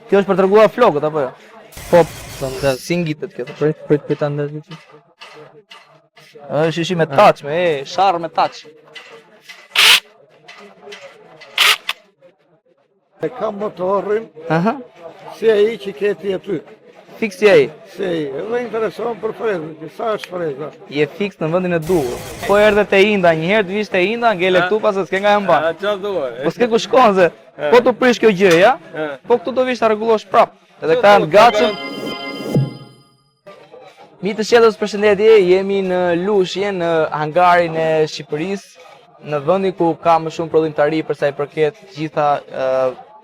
Kjo është për treguar flokët apo jo? Po, si ngitet kjo? Prit ta ndezë. Shishi me taç, sharr me taç. E kam motorin, si ai që keti aty. Fiks si ai? Si ai, edhe intereson për frezën, që sa është freza. Je fiks në vendin e duhur. Po erdhe te Inda, një herë të vish te Inda, ngele këtu pas se s'ke nga e mban. Çfarë duhet? Po s'ke ku shkon se po të prish kjo gjë, ja? Po këtu do vish ta rregullosh prap. Edhe këta janë gatshëm. Mitë Shqedës, përshëndetje, jemi në Lushje, në hangarin e Shqipërisë, në vendin ku ka më shumë prodhimtari për sa i përket gjitha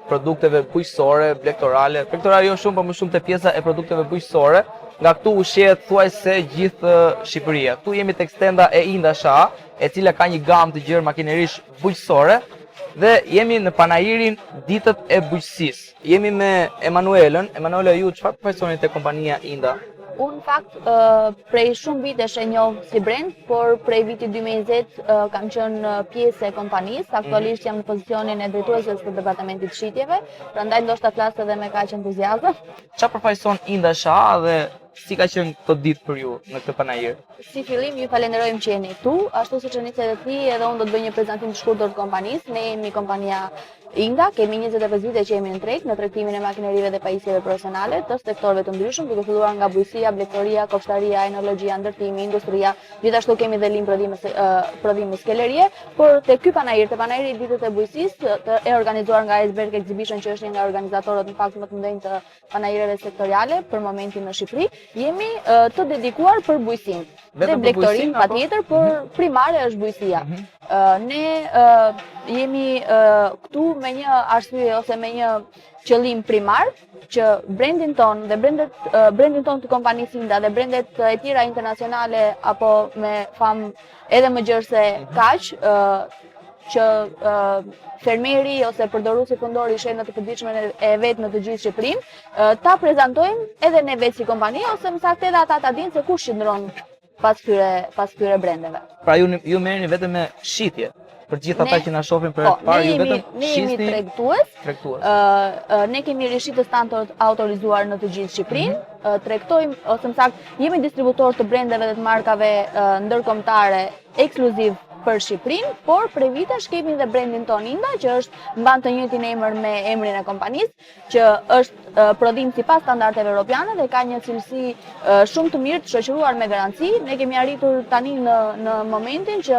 produkteve bujqësore, plektorale. Plektorale jo shumë, por më shumë te pjesa e produkteve bujqësore. Nga këtu ushqehet thuajse gjithë Shqipëria. Këtu jemi tek stenda e Inda Sha, e cila ka një gamë të gjerë makinerish bujqësore. Dhe jemi në panajirin ditët e bujqësisë. Jemi me Emanuelën. Emanuela, ju çfarë përfaqësoni te kompania Inda? Unë në fakt prej shumë vitesh e njoh si brand, por prej vitit 2020 kam qenë pjesë e kompanisë, aktualisht jam në pozicionin e drejtueses të departamentit shitjeve, prandaj ndoshta flas edhe me kaq entuziazëm. Çfarë përfaqëson Inda Sha dhe si ka qenë këto ditë për ju në këtë panajir? Si fillim ju falenderojmë që jeni këtu, ashtu siç e nisë edhe ti, edhe unë do të bëj një prezantim të shkurtër të kompanisë. Ne jemi kompania Inda, kemi 25 vite që jemi në treg, në tregtimin e makinerive dhe pajisjeve profesionale të sektorëve të ndryshëm, duke filluar nga bujqësia, blektoria, kopshtaria, enologjia, ndërtimi, industria, gjithashtu kemi dhe lim prodhime skelerie, por te ky panajir, te panajiri i ditët e bujqësisë, e organizuar nga Iceberg Exhibition, që është një nga organizatorët në fakt më të mëdhenj të panajireve sektoriale për momentin në Shqipëri, jemi të dedikuar për bujqësinë. Dhe blektorin patjetër, por primare është bujqësia. Ne jemi këtu me një arsye ose me një qëllim primar që brandin ton dhe brandin ton të kompanisë Inda dhe brandet e tjera internacionale apo me famë edhe më gjerë se kaq, që fermeri ose përdoruesi fundor i shenjave të përditshme e vet në të gjithë Shqipërinë, ta prezantojmë edhe ne vetë si kompani ose më saktë edhe ata ta dinë se kush qëndron pas këtyre brandeve. Pra ju merreni vetëm me shitje. Për gjithë ata që na shohin për herë parë, ju vetëm ne jemi tregtues. Ne kemi rishitës tanë autorizuar në të gjithë Shqipërinë. Tregtojmë ose më saktë jemi distributor të brandeve dhe të markave ndërkombëtare ekskluziv për Shqipërinë, por prej vitesh kemi dhe brandin ton Inda, që mban të njëjtin emër me emrin e kompanisë, që është prodhim sipas standardeve europiane dhe ka një cilësi shumë të mirë të shoqëruar me garanci. Ne kemi arritur tani në momentin që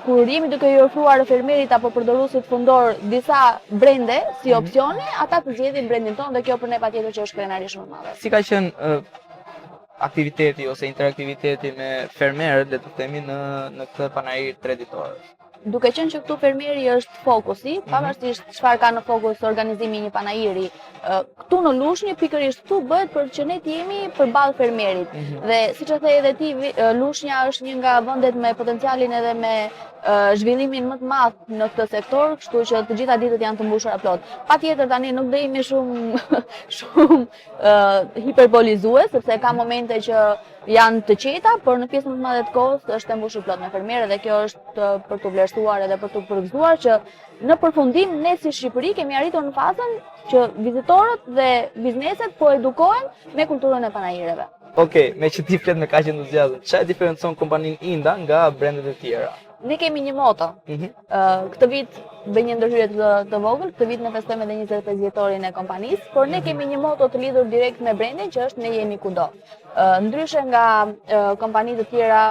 kur jemi duke i ofruar fermerit apo përdoruesit fundor disa brende si opsione, ata të zgjedhin brandin ton dhe kjo për ne patjetër që është krenari shumë e madhe. Si ka qenë aktiviteti ose interaktiviteti me fermerët, le të themi, në këtë panajir 3 ditor? Duke qenë që këtu fermeri është fokusi, pavarësisht çfarë ka në fokus organizimi i një panajiri, këtu në Lushnjë pikërisht këtu bëhet për që ne të jemi përballë fermerit. Dhe siç e the edhe ti, Lushnja është një nga vendet me potencialin edhe me zhvillimin më të madh në këtë sektor, kështu që të gjitha ditët janë të mbushura plot. Patjetër tani nuk do jemi shumë hiperbolizues, sepse ka momente që janë të qeta, por në pjesën më të madhe të kohës është e mbushur plot me fermerë dhe kjo është për të vlerësuar edhe për të përgëzuar që në përfundim ne si Shqipëri kemi arritur në fazën që vizitorët dhe bizneset po edukohen me kulturën e panajireve. Okej, me që ti flet me kaq entuziazëm, çfarë diferencon kompaninë Inda nga brendet e tjera? Ne kemi një moto. Këtë vit bëj një ndërhyrje të vogël, këtë vit ne festojmë edhe 25 vjetorin e kompanisë, por ne kemi një moto të lidhur direkt me brandin që është ne jemi kudo. Ndryshe nga kompanitë të tjera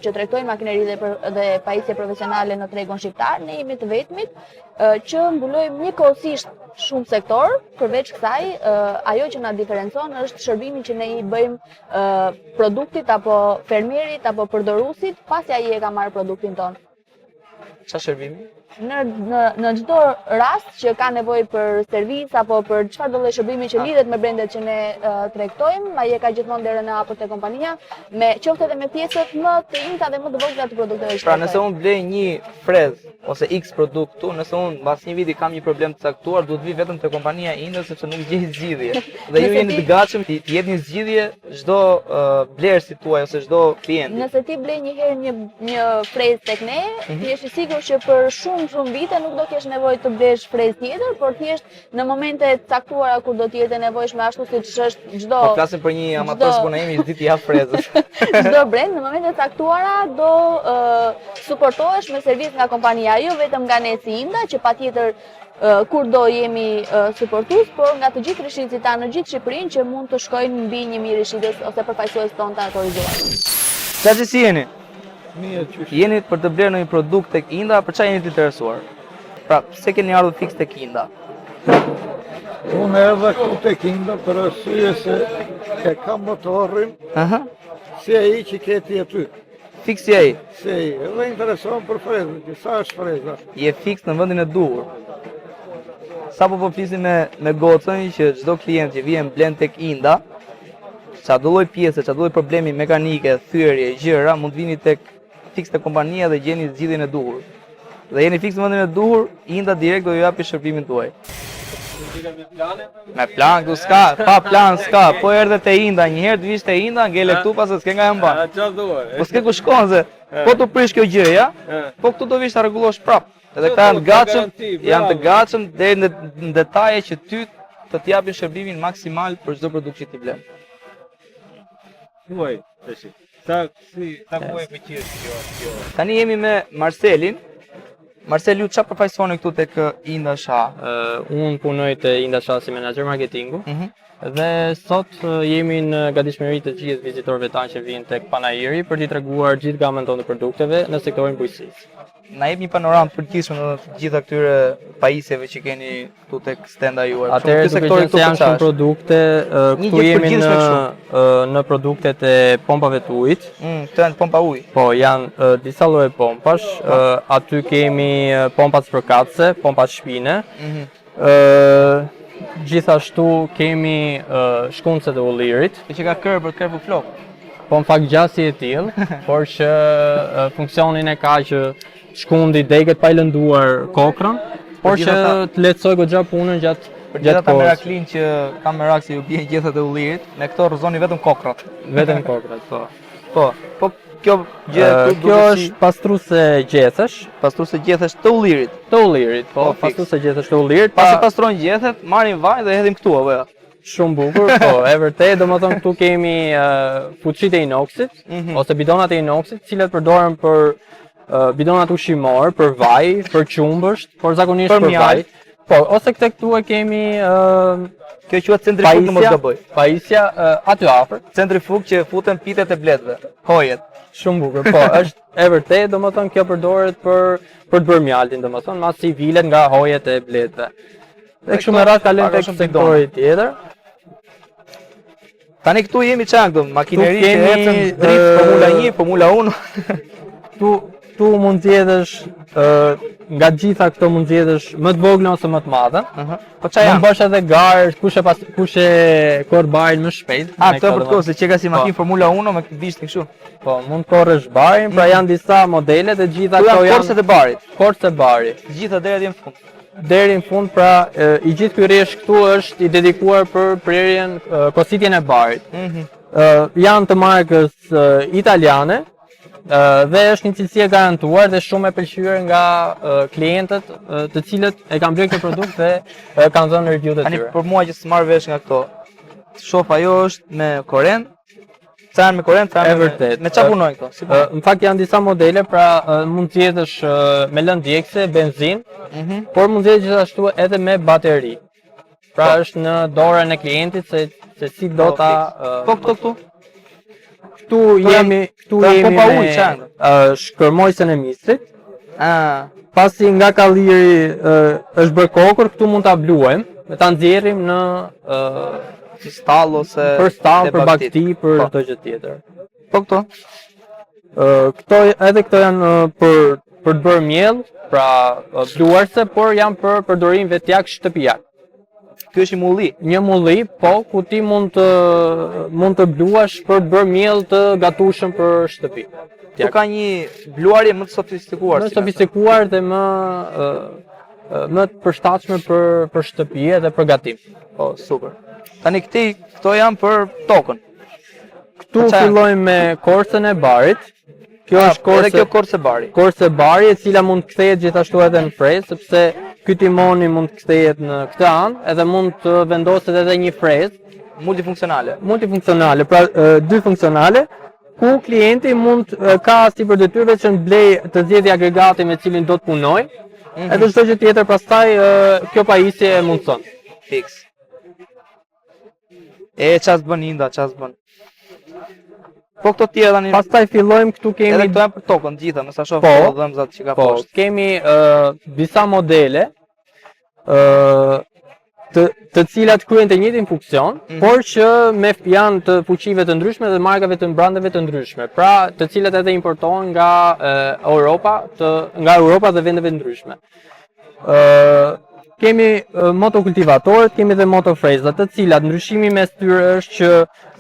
që tregtojnë makineri dhe pajisje profesionale në tregun shqiptar, ne jemi të vetmit që mbulojmë njëkohësisht shumë sektor, përveç kësaj, ajo që na diferencon është shërbimi që ne i bëjmë produktit apo fermerit apo përdoruesit pasi ai e ka marrë produktin ton. Çfarë shërbimi? Në çdo rast që ka nevojë për servis apo për çfarëdo lloj shërbimi që lidhet me brendet që ne tregtojmë, ai e ka gjithmonë derën e hapur te kompania, me qoftë edhe me pjesët më të njëjta dhe më të vogla të produkteve që pra nëse unë blej një frezë ose X produkt këtu, nëse unë mbas një viti kam një problem të caktuar, duhet vi vetëm te kompania Inda sepse nuk gjej zgjidhje. Dhe ju jeni të gatshëm të jepni zgjidhje çdo blerësi tuaj ose çdo klient. Nëse ti blej një herë një frezë tek ne, ti je i sigurt që për shumë vite nuk do kesh nevojë të blesh frezë tjetër, por thjesht në momente të caktuara kur do të jetë e nevojshme ashtu siç është çdo. Po flasim për një amator si jemi, i ditë jap frezës. Çdo brand në momente të caktuara do suportohesh me service nga kompania, jo vetëm nga ne si Inda, që patjetër kur do jemi suportues, por nga të gjithë rishitësit tanë në gjithë Shqipërinë që mund të shkojnë mbi 1000 rishitës ose përfaqësues tonë të autorizuar. Çfarë si jeni? Mirë qysh. Jeni për të blerë një produkt tek Inda, për çfarë jeni të interesuar? Pra, pse keni ardhur fiks tek Inda? Unë edhe këtu tek Inda për arsye se e kam motorin, si ai që keti aty. Fiks je ai. Si ai, edhe intereson për frezën, që sa është freza. Je fiks në vendin e duhur. Sapo po flisim me gocën që çdo klient që vjen blen tek Inda, çdo lloj pjese, çdo lloj problemi mekanike, thyerje, gjëra, mund vini tek fiks te kompania dhe gjeni zgjidhjen e duhur. Dhe jeni fiks në vendin e duhur, Inda direkt do ju japi shërbimin tuaj. Me plan këtu s'ka, pa plan s'ka, po erdhe te Inda, një herë të vish te Inda, ngele këtu pas se s'ke nga e mban. Po s'ke ku shkon se, po të prish kjo gjë, ja? Po këtu do vish ta rregullosh prap. Edhe këta janë të gatshëm deri në detaje që ty të t'japin shërbimin maksimal për çdo produkt që ti blen. Thuaj, tash. Sa kuaj pëlqesh kjo? Tani jemi me Marcelin. Marcel, ju çfarë përfaqësoni këtu tek Inda SHA? Unë punoj te Inda SHA si menaxher marketingu. Dhe sot jemi në gatishmëri të gjithë vizitorëve tanë që vinë tek Panajiri për t'i treguar gjithë gamën tonë të produkteve në sektorin bujqësisë. Na jep një panoramë të përgjithshme në të gjitha këtyre pajisjeve që keni këtu tek stenda juaj. Atëherë duke qenë se janë shumë produkte, këtu jemi në produktet e pompave të ujit. Këto janë pompa uji. Po, janë disa lloje pompash. Aty kemi pompat spërkatëse, pompat shpine. Gjithashtu kemi shkuncet e ullirit. Që ka kërë për kërë flok. Po në fakt gjasi e tillë, por që funksionin e ka që shkundi degët pa i lënduar kokrën, por që të lehtësoj goxha punën gjatë Për gjithë ata meraklin që kam merak se ju bien gjethat e ullirit, me këto rrëzoni vetëm kokrat. Vetëm kokrat, po. Po kjo gjë kjo është pastruese gjethesh, pastruese gjethesh të ullirit. Të ullirit, po, pastruese gjethesh të ullirit. Pasi pastrojnë gjethet, marrin vaj dhe hedhim këtu apo jo? Shumë bukur, po, e vërtet, domethënë këtu kemi fuçitë e inoksit ose bidonat e inoksit, të cilat përdoren për bidonat ushqimor, për vaj, për qumbësht, por zakonisht për vaj. Po, ose këtu e kemi kjo quhet centrifug në mos gaboj. Pajisja aty afër, centrifug që futen pitet e bletëve, hojet. Shumë bukur, po, është e vërtet, domethënë kjo përdoret për të bërë mjaltin, domethënë masi vilet nga hojet e bletëve. Dhe kështu me radhë kalojmë tek sektori tjetër. Tani këtu jemi çan këtu, makineri që ecën drift Formula 1, Formula 1. Tu mund zgjedhësh nga gjitha këto mund zgjedhësh më të vogla ose më të madhe. Po çfarë janë? Mund bësh edhe garë, kush e korr barin më shpejt. Këto për të kohë se që ka si makinë Formula 1 me bishtin kështu. Po, mund korrësh barin, pra janë disa modele të gjitha këto janë korset e barit. Korset e barit. Të gjitha deri në fund. Deri në fund, pra i gjithë ky rresh këtu është i dedikuar për prerjen, kositjen e barit. Janë të markës italiane dhe është një cilësi e garantuar dhe shumë e pëlqyer nga klientët, të cilët e kanë blerë këtë produkt dhe kanë dhënë review të tyre. Tani për mua që s'marr vesh nga këto. Shoh ajo është me korrent. Ca janë me korrent, ca me çfarë punojnë këto? Në fakt janë disa modele, pra mund të zgjedhësh me lëndë djegëse, benzinë, por mund të zgjedhësh gjithashtu edhe me bateri. Pra është në dorën e klientit se si do ta. Po këtu? Këtu jemi me shkërmojësen e mistrit. Pasi nga kalliri është bërë kokër, këtu mund ta bluajmë, ta nxjerrim në stall ose për stall, për bagti, për çdo gjë tjetër. Po këto? Këto janë për të bërë miell, pra bluarse, por janë për përdorim vetjak shtëpiak. Ky është një mulli. Një mulli, po, ku ti mund të bluash për të bërë miell të gatueshëm për shtëpi. Këtu ka një bluarje më të sofistikuar. Më të sofistikuar dhe më të përshtatshme për shtëpi dhe për gatim. Po, super. Tani këto janë për tokën. Këtu fillojmë me korsën e barit. Kjo është Edhe kjo Corse Bari. Corse Bari, e cila mund të kthehet gjithashtu edhe në frezë, sepse ky timoni mund të kthehet në këtë anë, edhe mund të vendoset edhe një frezë Multifunksionale. multifunksionale, pra dy funksionale, ku klienti mund ka si për detyrë që të blej të zgjedhë agregatin me cilin do të punoj, edhe çdo gjë tjetër pastaj kjo pajisje e mundson. Fix. E çast bën Inda, çast bën. Po këto tjera tani. Pastaj fillojmë këtu Edhe kemi këto janë për tokën gjitha, më sa shoh Po. po dhëmzat që ka po, poshtë. kemi disa modele të cilat kryejnë të njëjtin funksion, por që janë të fuqive të ndryshme dhe markave të brandeve të ndryshme, pra të cilat edhe importohen nga Europa dhe vendeve ndryshme. Kemi motokultivatorët, kemi dhe motofrezat, të cilat ndryshimi mes tyre është që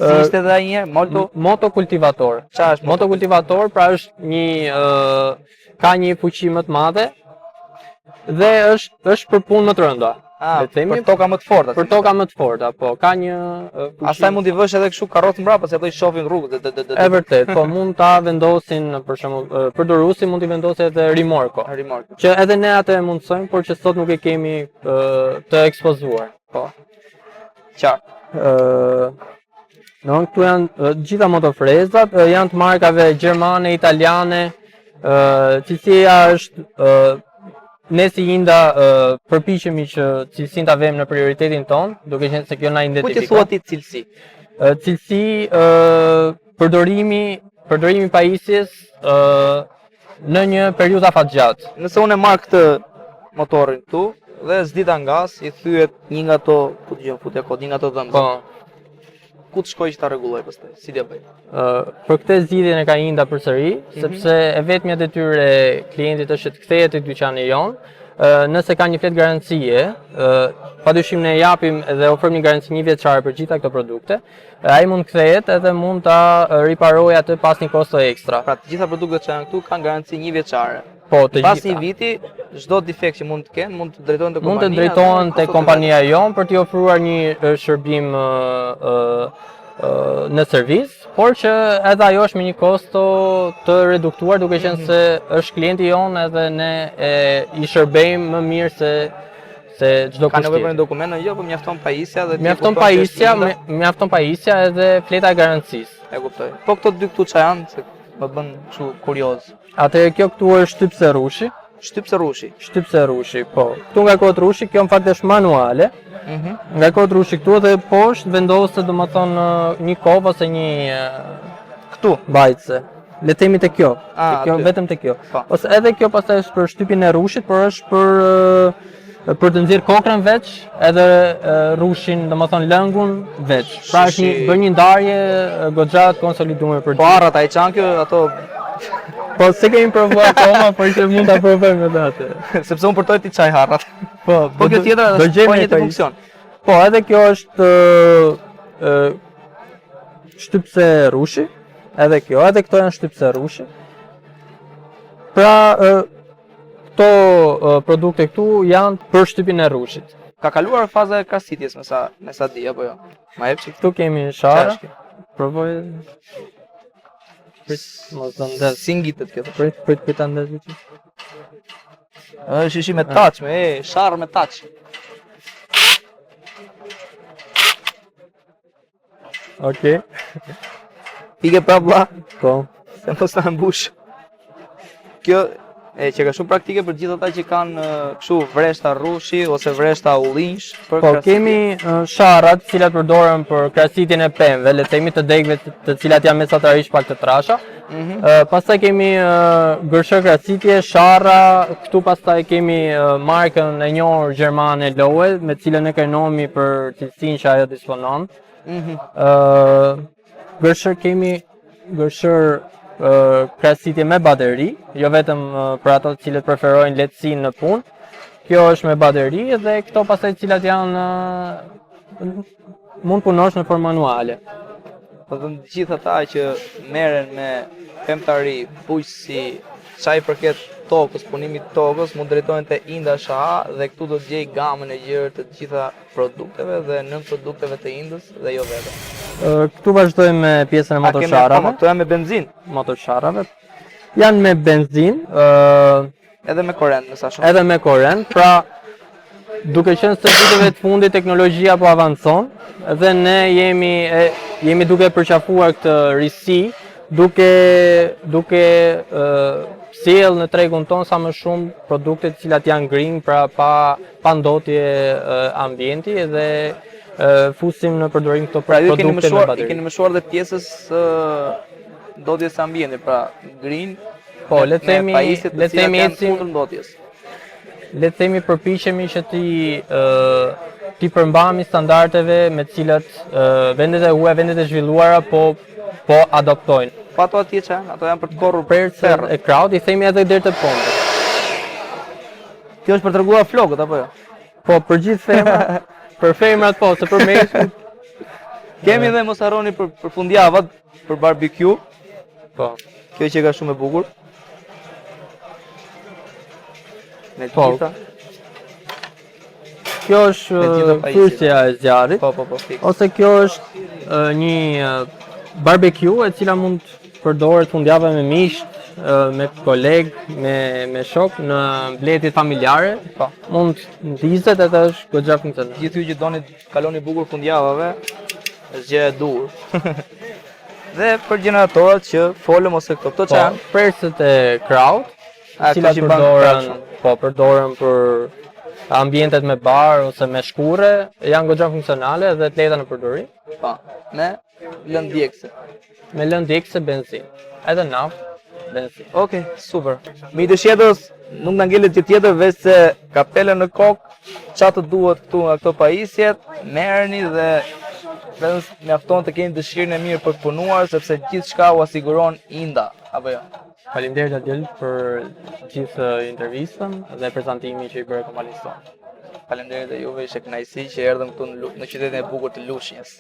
Si ishte edhe ai një herë, motokultivator. Çfarë është Motokultivator pra është ka një fuqi më të madhe dhe është për punë më të rënda. Ah, le të themi, për toka më të forta. për toka më të forta, po, ka një fuqi. Asaj mund t'i vësh edhe kështu karrocë mbrapa, se ato i shohin rrugët. E vërtet, po mund ta vendosin, për shembull, përdoruesi mund t'i vendosë edhe rimorko, Rimorko. që edhe ne atë e mundsojmë, por që sot nuk e kemi të ekspozuar. Po. Qartë. Këtu janë gjitha motofrezat, janë të markave gjermane, italiane, cilësia është ne si Inda përpiqemi që cilësinë ta vëmë në prioritetin ton, duke qenë se kjo na Ku ti identifikon. thua ti cilësi? Cilësi përdorimi pajisjes në një periudhë afatgjatë. Nëse unë e marr këtë motorin këtu dhe s'dita ngas, i thyet një nga ato, ku dëgjon futja kod, një nga ato dhëmbë. Po. Ku të shkoj që ta rregulloj pastaj? Si t'ja bëj? Për këtë zgjidhjen e ka Inda përsëri, sepse e vetmja detyrë e klientit është të kthehet te dyqani jon. Nëse ka një fletë garancie, padyshim ne japim dhe ofrojmë një garanci 1 vjeçare për gjitha këto produkte. Ai mund kthehet edhe mund ta riparojë atë pas një kosto ekstra. Pra të gjitha produktet që janë këtu kanë garanci 1 vjeçare. Po, të Pas gjitha. një viti, çdo defekt që mund të kenë, mund të drejtohen te kompania. Mund të drejtohen te kompania jon për t'i ofruar një shërbim në servis, por që edhe ajo është me një kosto të reduktuar, duke qenë se është klienti jon edhe ne i shërbejmë më mirë se çdo Ka nevojë për kusht. një dokument, jo, po mjafton pajisja dhe ti Mjafton kupton që është Inda. mjafton pajisja edhe fleta e garancisë. E kuptoj. Po këto dy këtu çfarë janë? Se më bën kështu kurioz. Atëherë kjo këtu është shtypse rrushi. Shtypse rrushi. Shtypse rrushi, po. Këtu nga kohët rrushi, kjo në fakt është manuale. Nga kohët rrushi këtu dhe poshtë vendoset domethënë një kovë ose një Këtu. mbajtëse. Le të themi te kjo. Ah, Te kjo aty. vetëm te kjo. Po. Ose edhe kjo pastaj është për shtypjen e rrushit, por është për të nxjerr kokrën veç, edhe rrushin, domethënë lëngun veç. Pra është bën një ndarje goxha të konsoliduar për Po arrat ai çan kjo ato Po se kemi provuar akoma, por që mund ta provojmë edhe atë. sepse unë përtoj ti çaj harrat. Po, Po kjo tjetër do është gjejmë po një një funksion. Po, edhe kjo është shtypse rrushi, edhe këto janë shtypse rrushi. Pra, këto produkte këtu janë për shtypjen e rrushit. Ka kaluar faza e krasitjes me sa di apo jo. Ma jep çik. Këtu kemi Çfarë shara. është kjo? Provoj. Mos do ndes. Si ngitet kjo? Prit ta ndes ti. Është ishi me touch, sharr me touch. Okej. Pike pra vlla, Po. se mos na mbush. Kjo që ka shumë praktike për gjithë ata që kanë kështu vreshta rrushi ose vreshta ullinsh për Po, krasitje. kemi sharrat, të cilat përdoren për krasitjen e pemëve, le të themi të degëve të cilat janë mesatarisht pak të trasha. Pastaj kemi gërshër krasitje, sharra, këtu pastaj kemi markën e njohur gjermane Lowe, me cilën e krenohemi për cilësinë që ajo disponon. Gërshër kemi gërshër krasitje me bateri, jo vetëm për ato të cilët preferojnë lehtësinë në punë. Kjo është me bateri dhe këto pastaj të cilat janë mund punosh në formë manuale. Po të gjithë ata që merren me pemtari, bujqësi, çaj përket tokës, punimit tokës, mund drejtohen te Inda SHA dhe këtu do të gjej gamën e gjerë të gjitha produkteve dhe nën produkteve të Indës dhe jo vetëm. Këtu vazhdojmë me pjesën e motosharrave. Këto janë me benzinë. Motosharrave. janë me benzinë, Edhe me korrent, më sa shumë. edhe me korrent, pra duke qenë se viteve të fundit teknologjia po avancon dhe ne jemi duke përqafuar këtë risi, duke sjell në tregun ton sa më shumë produkte të cilat janë green, pra pa ndotje ambienti dhe fusim në përdorim këto Pra ju produkte me bateri. keni mësuar dhe pjesës ndotjes së ambientit, pra green. Po, le të themi janë ecim, kundër ndotjes. le të themi përpiqemi që ti përmbahemi standardeve me të cilat vendet e huaja, vendet e zhvilluara po adoptojnë. Po ato atje që ato janë për të korrur Percën e kraut, i themi edhe deri te ponte. Kjo është për treguar flokët apo jo? Po, për gjithë femrat, për femrat po, se për meshkujt, Kemi edhe mos harroni për fundjavat, për barbecue. po. Kjo që ka shumë e bukur. Me Po. gjitha. Kjo është Me gjitha pajisjet. frysja e zjarrit, Po, fiks. ose kjo është një barbecue e cila mund të përdoret fundjavë me miq, me koleg, me shok në mbledhjet familjare. Po. Mund ndizet edhe është goxha funksionale. Gjithë ju që doni të kaloni bukur fundjavave, është gjë e dur. Dhe për gjeneratorat që folëm ose këto Po, që janë, persët e kraut, A, cilat këto që banë përdoren për ambientet me bar ose me shkurre, janë goxha funksionale dhe të lehta në përdorim, po, me lëndë djegëse. me lëndë djegëse benzinë, edhe naftë, benzinë. Okej, super. Mi të shjetës, nuk na ngelet gjë tjetër veç se kapele në kokë, çfarë të duhet këtu nga këto pajisjet, merrni dhe vetëm mjafton të keni dëshirën e mirë për të punuar sepse gjithçka u asiguron Inda, apo jo? Faleminderit Adil për gjithë intervistën dhe prezantimin që i bëre kompanisë tonë. Faleminderit e juve, ishte kënaqësi që erdhëm këtu në qytetin e bukur të Lushnjës.